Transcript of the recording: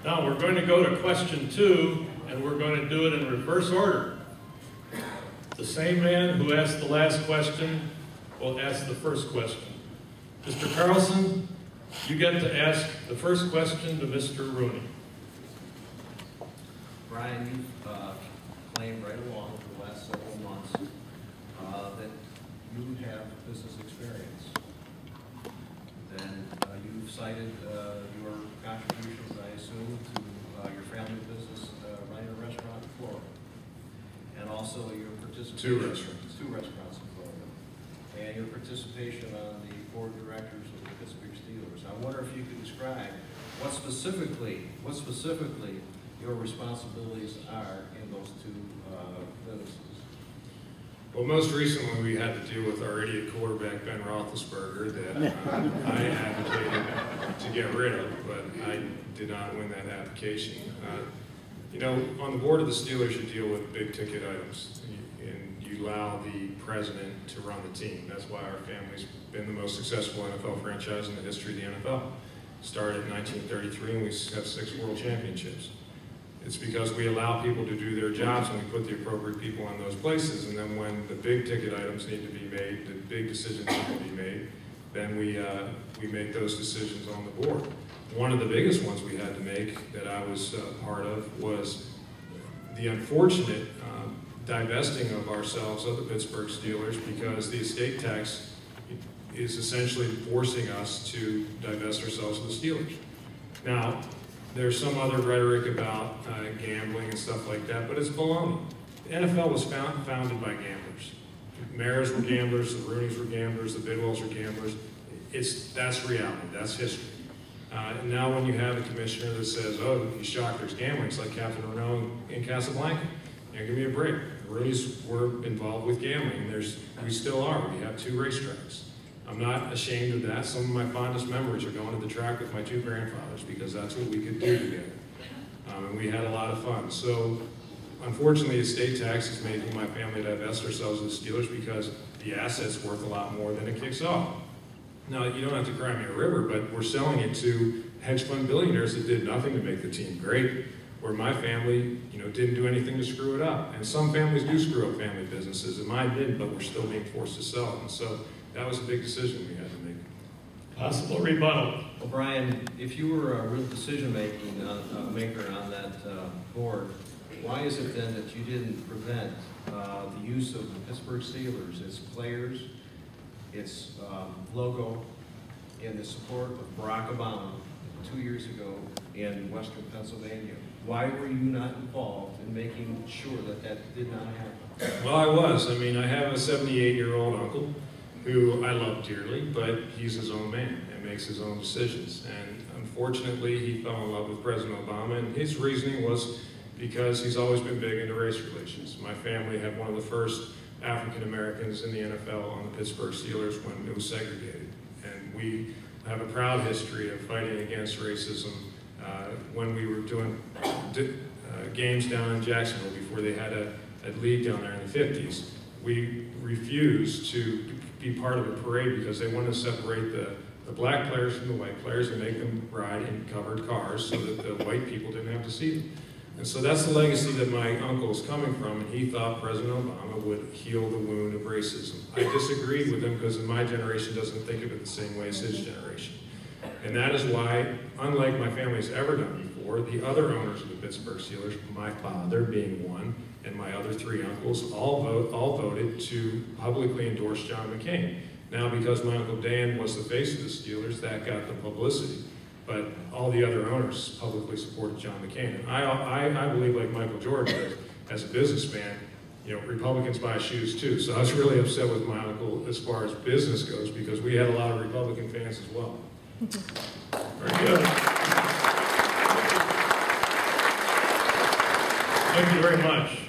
Now we're going to go to question 2, and we're going to do it in reverse order. The same man who asked the last question will ask the first question. Mr. Carlson, you get to ask the first question to Mr. Rooney. Brian, you've claimed right along for the last several months that you have business experience. Then you've cited your contributions, I assume, to your family business running a restaurant in Florida. And also your participation... Two restaurants in Florida. And your participation on the board of directors of the Pittsburgh Steelers. I wonder if you could describe what specifically your responsibilities are in those two businesses. Well, most recently we had to deal with our idiot quarterback, Ben Roethlisberger, that I advocated to get rid of, but I did not win that application. You know, on the board of the Steelers, you deal with big ticket items, and you allow the president to run the team. That's why our family's been the most successful NFL franchise in the history of the NFL. Started in 1933, and we have 6 world championships. It's because we allow people to do their jobs and we put the appropriate people in those places, and then when the big ticket items need to be made, the big decisions need to be made, then we make those decisions on the board. One of the biggest ones we had to make that I was part of was the unfortunate divesting of ourselves of the Pittsburgh Steelers, because the estate tax is essentially forcing us to divest ourselves of the Steelers. Now, there's some other rhetoric about gambling and stuff like that, but it's baloney. The NFL was founded by gamblers. The Mayors were gamblers, the Rooneys were gamblers, the Bidwells were gamblers. That's reality, that's history. And now when you have a commissioner that says, oh, you shocked, there's gambling, it's like Captain Renault in Casablanca. You know, give me a break. The Rooneys were involved with gambling, and we still are. We have 2 racetracks. I'm not ashamed of that. Some of my fondest memories are going to the track with my 2 grandfathers, because that's what we could do together. And we had a lot of fun. So, unfortunately, estate tax is making my family divest ourselves of the Steelers because the asset's worth a lot more than it kicks off. Now, you don't have to cry me a river, but we're selling it to hedge fund billionaires that did nothing to make the team great, where my family, you know, didn't do anything to screw it up. And some families do screw up family businesses, and mine didn't, but we're still being forced to sell it. And so that was a big decision we had to make. Possible rebuttal. Well, Brian, if you were a real decision-maker on that board, why is it then that you didn't prevent the use of the Pittsburgh Steelers, its players, its logo, in the support of Barack Obama 2 years ago in Western Pennsylvania? Why were you not involved in making sure that that did not happen? Well, I was. I mean, I have a 78-year-old uncle who I love dearly, but he's his own man and makes his own decisions. And unfortunately, he fell in love with President Obama, and his reasoning was because he's always been big into race relations. My family had one of the first African Americans in the NFL on the Pittsburgh Steelers when it was segregated. And we have a proud history of fighting against racism when we were doing games down in Jacksonville before they had a league down there in the 50s. We refused to be part of a parade because they wanted to separate the black players from the white players and make them ride in covered cars so that the white people didn't have to see them. And so that's the legacy that my uncle is coming from, and he thought President Obama would heal the wound of racism. I disagreed with him because my generation doesn't think of it the same way as his generation. And that is why, unlike my family has ever done before, the other owners of the Pittsburgh Steelers, my father being one, and my other 3 uncles, all voted to publicly endorse John McCain. Now, because my Uncle Dan was the face of the Steelers, that got the publicity. But all the other owners publicly supported John McCain. And I believe, like Michael Jordan, that as a businessman, you know, Republicans buy shoes too. So I was really upset with my uncle as far as business goes, because we had a lot of Republican fans as well. Very good. Thank you very much.